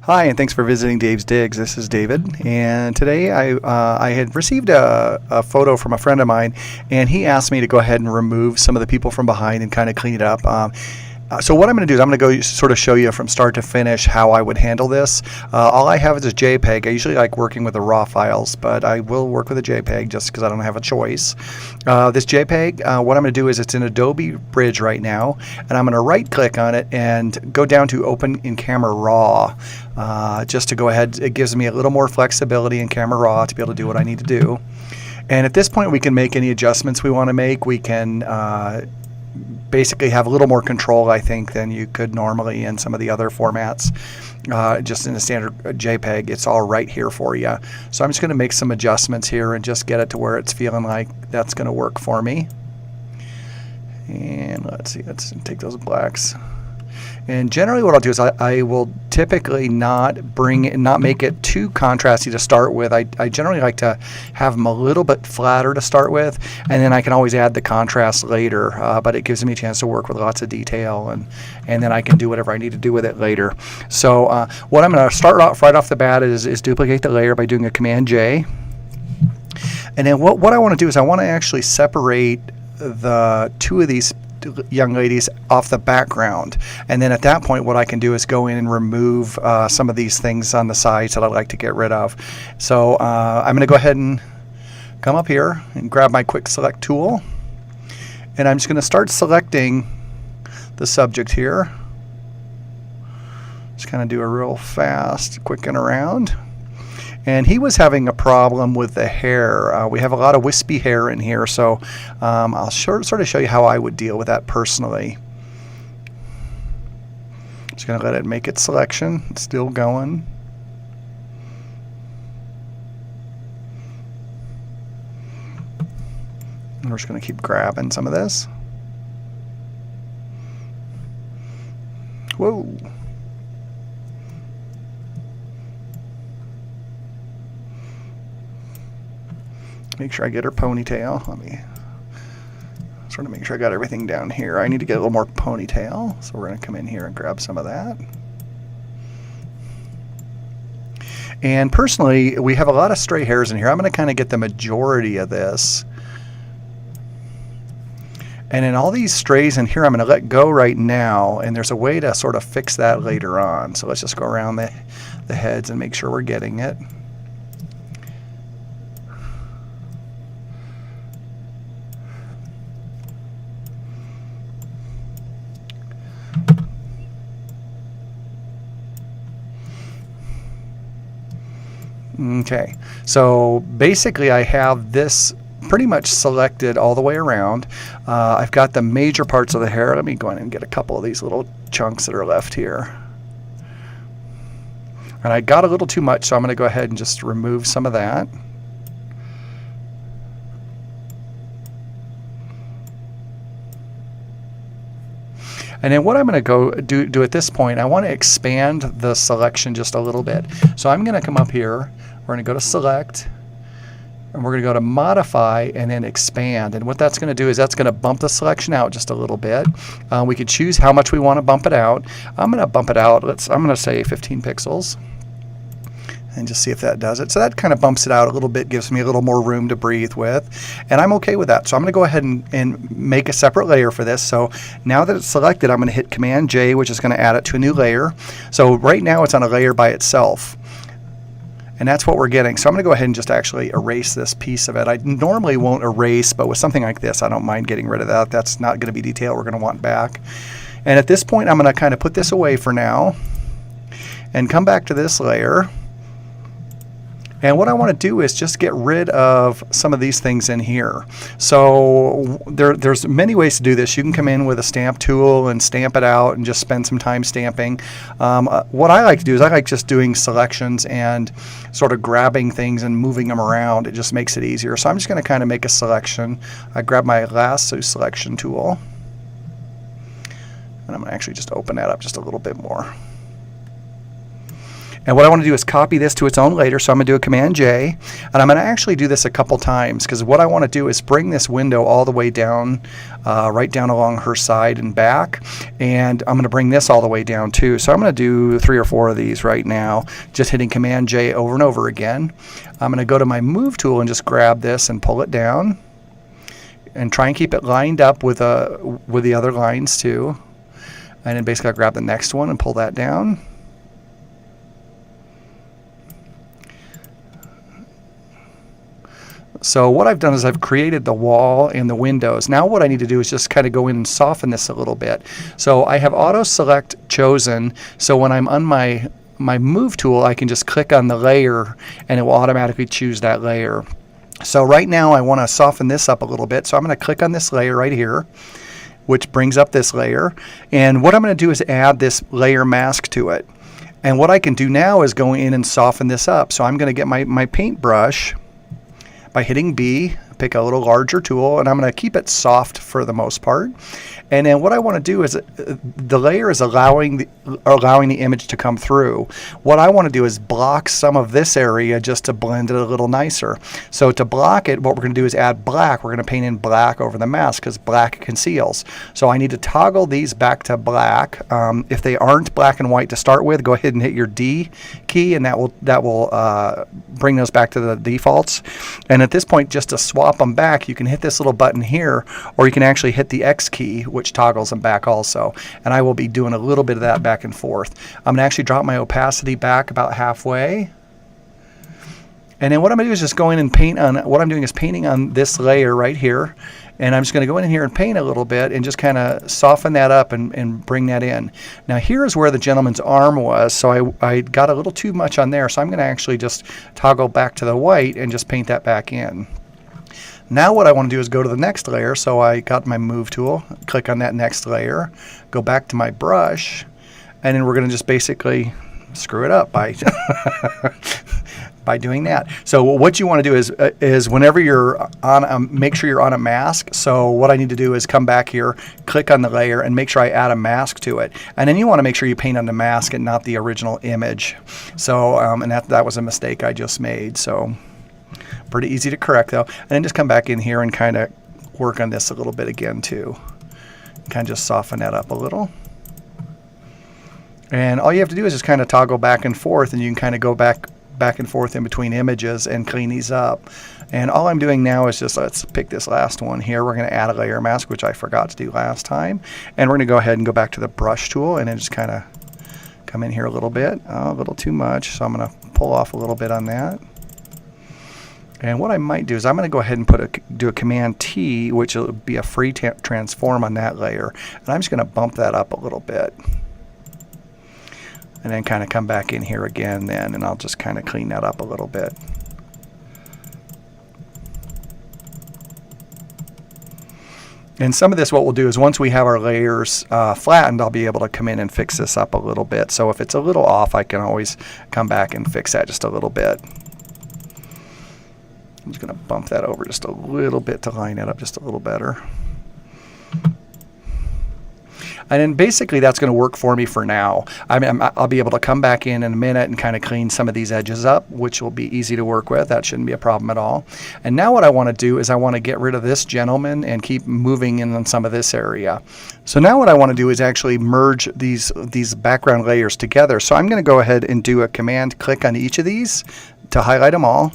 Hi, and thanks for visiting Dave's Digs. This is David, and today I had received a photo from a friend of mine, and he asked me to go ahead and remove some of the people from behind and kind of clean it up. So what I'm going to do is I'm going to go sort of show you from start to finish how I would handle this. All I have is a JPEG. I usually like working with the RAW files, but I will work with a JPEG just because I don't have a choice. This JPEG, what I'm going to do is it's in Adobe Bridge right now, and I'm going to right click on it and go down to Open in Camera Raw. Just to go ahead, it gives me a little more flexibility in Camera Raw to be able to do what I need to do. And at this point we can make any adjustments we want to make. We can basically have a little more control, I think, than you could normally in some of the other formats. Just in a standard JPEG, it's all right here for you. So I'm just going to make some adjustments here and just get it to where it's feeling like that's going to work for me. And let's see, let's take those blacks. And generally what I'll do is I will typically not make it too contrasty to start with. I generally like to have them a little bit flatter to start with, and then I can always add the contrast later, but it gives me a chance to work with lots of detail, and then I can do whatever I need to do with it later. So what I'm going to start off right off the bat is duplicate the layer by doing a Command J. And then what I want to do is I want to actually separate the two of these young ladies off the background, and then at that point what I can do is go in and remove some of these things on the sides that I'd like to get rid of. So I'm going to go ahead and come up here and grab my quick select tool, and I'm just going to start selecting the subject here. Just kind of do a real fast quicken around. And he was having a problem with the hair. We have a lot of wispy hair in here, so I'll sort of show you how I would deal with that personally. Just going to let it make its selection. It's still going. And we're just going to keep grabbing some of this. Whoa. Make sure I get her ponytail. Let me sort of make sure I got everything down here. I need to get a little more ponytail, so we're going to come in here and grab some of that. And personally, we have a lot of stray hairs in here. I'm going to kind of get the majority of this. And in all these strays in here, I'm going to let go right now, and there's a way to sort of fix that later on. So let's just go around the heads and make sure we're getting it. Okay, so basically I have this pretty much selected all the way around. I've got the major parts of the hair. Let me go in and get a couple of these little chunks that are left here. And I got a little too much, so I'm going to go ahead and just remove some of that. And then what I'm going to go do at this point, I want to expand the selection just a little bit. So I'm going to come up here, we're going to go to Select, and we're going to go to Modify and then Expand. And what that's going to do is that's going to bump the selection out just a little bit. We can choose how much we want to bump it out. I'm going to bump it out, I'm going to say 15 pixels. And just see if that does it. So that kind of bumps it out a little bit, gives me a little more room to breathe with, and I'm okay with that. So I'm going to go ahead and make a separate layer for this. So now that it's selected, I'm going to hit Command J, which is going to add it to a new layer. So right now it's on a layer by itself, and that's what we're getting. So I'm going to go ahead and just actually erase this piece of it. I normally won't erase, but with something like this, I don't mind getting rid of that. That's not going to be detail we're going to want back. And at this point, I'm going to kind of put this away for now and come back to this layer. And what I want to do is just get rid of some of these things in here. So there's many ways to do this. You can come in with a stamp tool and stamp it out and just spend some time stamping. What I like to do is I like just doing selections and sort of grabbing things and moving them around. It just makes it easier. So I'm just going to kind of make a selection. I grab my lasso selection tool, and I'm going to actually just open that up just a little bit more. And what I want to do is copy this to its own layer. So I'm going to do a Command J, and I'm going to actually do this a couple times, because what I want to do is bring this window all the way down, right down along her side and back. And I'm going to bring this all the way down too. So I'm going to do 3 or 4 of these right now, just hitting Command J over and over again. I'm going to go to my Move tool and just grab this and pull it down, and try and keep it lined up with the other lines too. And then basically I'll grab the next one and pull that down. So what I've done is I've created the wall and the windows. Now what I need to do is just kind of go in and soften this a little bit. So I have auto select chosen, so when I'm on my Move tool, I can just click on the layer and it will automatically choose that layer. So right now I want to soften this up a little bit, so I'm going to click on this layer right here, which brings up this layer. And what I'm going to do is add this layer mask to it. And what I can do now is go in and soften this up. So I'm going to get my paintbrush by hitting B, pick a little larger tool, and I'm going to keep it soft for the most part. And then what I want to do is, the layer is allowing the image to come through. What I want to do is block some of this area just to blend it a little nicer. So to block it, what we're going to do is add black. We're going to paint in black over the mask because black conceals. So I need to toggle these back to black. If they aren't black and white to start with, go ahead and hit your D key, and that will bring those back to the defaults. And at this point, just to swap them back, you can hit this little button here, or you can actually hit the X key, which toggles them back also. And I will be doing a little bit of that back and forth. I'm going to actually drop my opacity back about halfway. And then what I'm going to do is just go in and paint on, what I'm doing is painting on this layer right here. And I'm just going to go in here and paint a little bit and just kind of soften that up and bring that in. Now here's where the gentleman's arm was, so I got a little too much on there, so I'm going to actually just toggle back to the white and just paint that back in. Now what I want to do is go to the next layer, so I got my Move tool, click on that next layer, go back to my brush, and then we're going to just basically screw it up by by doing that. So what you want to do is whenever you're on make sure you're on a mask. So what I need to do is come back here, click on the layer, and make sure I add a mask to it. And then you want to make sure you paint on the mask and not the original image. So and that was a mistake I just made. So pretty easy to correct though. And then just come back in here and kind of work on this a little bit again too. Kind of just soften that up a little. And all you have to do is just kind of toggle back and forth, and you can kind of go back and forth in between images and clean these up. And all I'm doing now is just, let's pick this last one here. We're going to add a layer mask, which I forgot to do last time. And we're going to go ahead and go back to the brush tool and then just kind of come in here a little bit. Oh, a little too much, so I'm going to pull off a little bit on that. And what I might do is I'm going to go ahead and do a Command T, which will be a free transform on that layer. And I'm just going to bump that up a little bit. And then kind of come back in here again then, and I'll just kind of clean that up a little bit. And some of this, what we'll do is once we have our layers flattened, I'll be able to come in and fix this up a little bit. So if it's a little off, I can always come back and fix that just a little bit. I'm just going to bump that over just a little bit to line it up just a little better. And then basically that's going to work for me for now. I'll be able to come back in a minute and kind of clean some of these edges up, which will be easy to work with. That shouldn't be a problem at all. And now what I want to do is I want to get rid of this gentleman and keep moving in on some of this area. So now what I want to do is actually merge these background layers together. So I'm going to go ahead and do a Command click on each of these to highlight them all.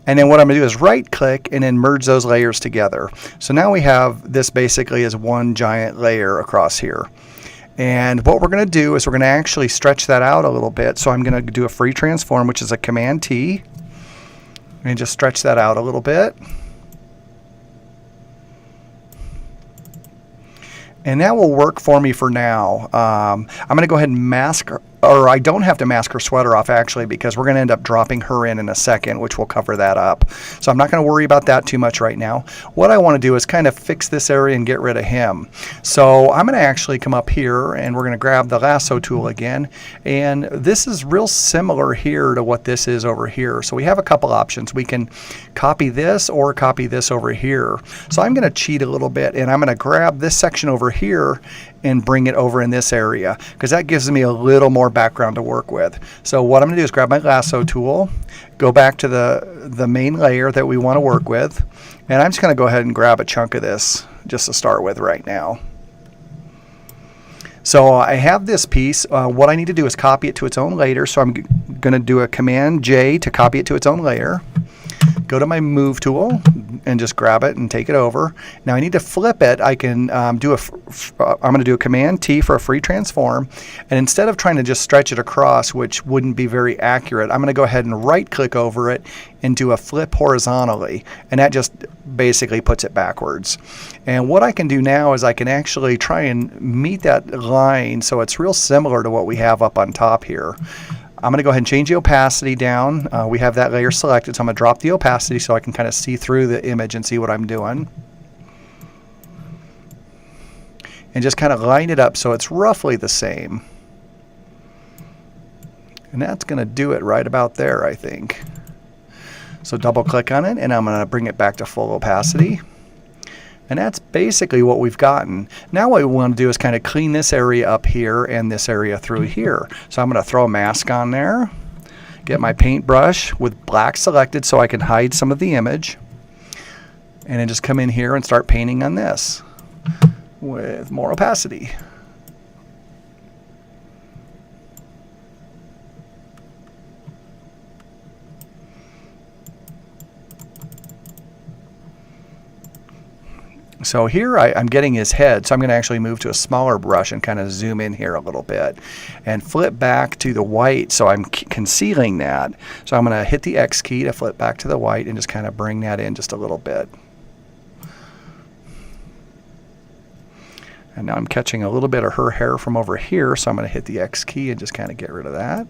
And then what I'm going to do is right click and then merge those layers together. So now we have this basically as one giant layer across here. And what we're going to do is we're going to actually stretch that out a little bit. So I'm going to do a free transform, which is a Command T, and just stretch that out a little bit. And that will work for me for now. I'm going to go ahead and mask, or I don't have to mask her sweater off actually, because we're going to end up dropping her in a second, which will cover that up. So I'm not going to worry about that too much right now. What I want to do is kind of fix this area and get rid of him. So I'm going to actually come up here and we're going to grab the lasso tool again. And this is real similar here to what this is over here. So we have a couple options. We can copy this or copy this over here. So I'm going to cheat a little bit and I'm going to grab this section over here and bring it over in this area, because that gives me a little more more background to work with. So what I'm going to do is grab my lasso tool, go back to the main layer that we want to work with, and I'm just going to go ahead and grab a chunk of this just to start with right now. So I have this piece. What I need to do is copy it to its own layer. So I'm going to do a Command J to copy it to its own layer. Go to my Move tool and just grab it and take it over. Now I need to flip it. I can I'm going to do a Command T for a free transform. And instead of trying to just stretch it across, which wouldn't be very accurate, I'm going to go ahead and right click over it and do a flip horizontally. And that just basically puts it backwards. And what I can do now is I can actually try and meet that line so it's real similar to what we have up on top here. I'm going to go ahead and change the opacity down. We have that layer selected, so I'm going to drop the opacity so I can kind of see through the image and see what I'm doing. And just kind of line it up so it's roughly the same. And that's going to do it right about there, I think. So double click on it, and I'm going to bring it back to full opacity. And that's basically what we've gotten. Now what we want to do is kind of clean this area up here and this area through here. So I'm going to throw a mask on there, get my paintbrush with black selected so I can hide some of the image, and then just come in here and start painting on this with more opacity. So here I'm getting his head, so I'm going to actually move to a smaller brush and kind of zoom in here a little bit and flip back to the white so I'm concealing that. So I'm going to hit the X key to flip back to the white and just kind of bring that in just a little bit. And now I'm catching a little bit of her hair from over here, so I'm going to hit the X key and just kind of get rid of that.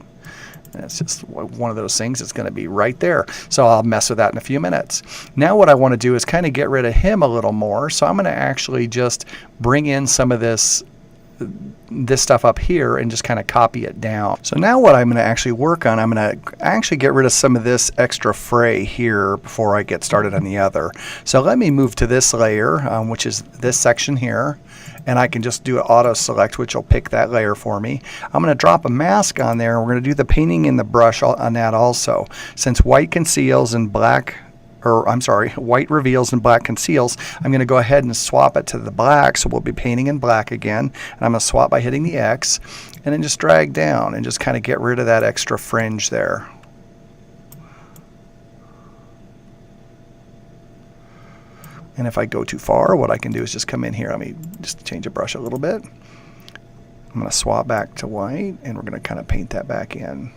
And it's just one of those things that's going to be right there. So I'll mess with that in a few minutes. Now what I want to do is kind of get rid of him a little more. So I'm going to actually just bring in some of this stuff up here and just kind of copy it down. So now what I'm going to actually work on, I'm going to actually get rid of some of this extra fray here before I get started on the other. So let me move to this layer, which is this section here. And I can just do an auto select, which will pick that layer for me. I'm going to drop a mask on there, and we're going to do the painting in the brush on that also. Since white conceals and white reveals and black conceals, I'm going to go ahead and swap it to the black, so we'll be painting in black again. And I'm going to swap by hitting the X, and then just drag down and just kind of get rid of that extra fringe there. And if I go too far, what I can do is just come in here. Let me just change the brush a little bit. I'm going to swap back to white, and we're going to kind of paint that back in.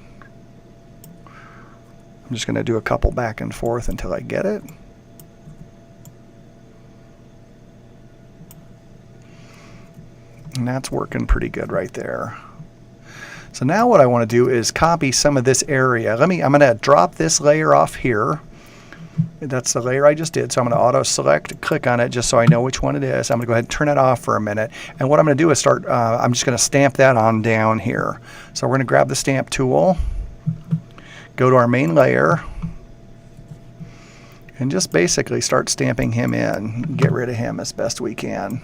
I'm just going to do a couple back and forth until I get it. And that's working pretty good right there. So now what I want to do is copy some of this area. I'm going to drop this layer off here. That's the layer I just did, so I'm going to auto select, click on it just so I know which one it is. I'm going to go ahead and turn it off for a minute, and what I'm going to do is I'm just going to stamp that on down here. So we're going to grab the stamp tool, go to our main layer, and just basically start stamping him in, get rid of him as best we can.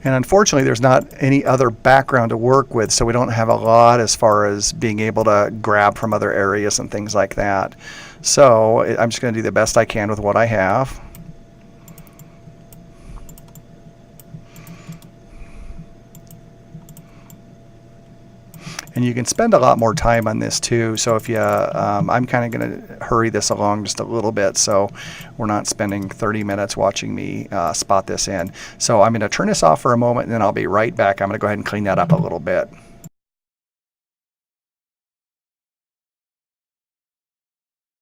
And unfortunately, there's not any other background to work with, so we don't have a lot as far as being able to grab from other areas and things like that. So I'm just going to do the best I can with what I have. And you can spend a lot more time on this too. So if you, I'm kind of going to hurry this along just a little bit so we're not spending 30 minutes watching me spot this in. So I'm going to turn this off for a moment, and then I'll be right back. I'm going to go ahead and clean that up a little bit.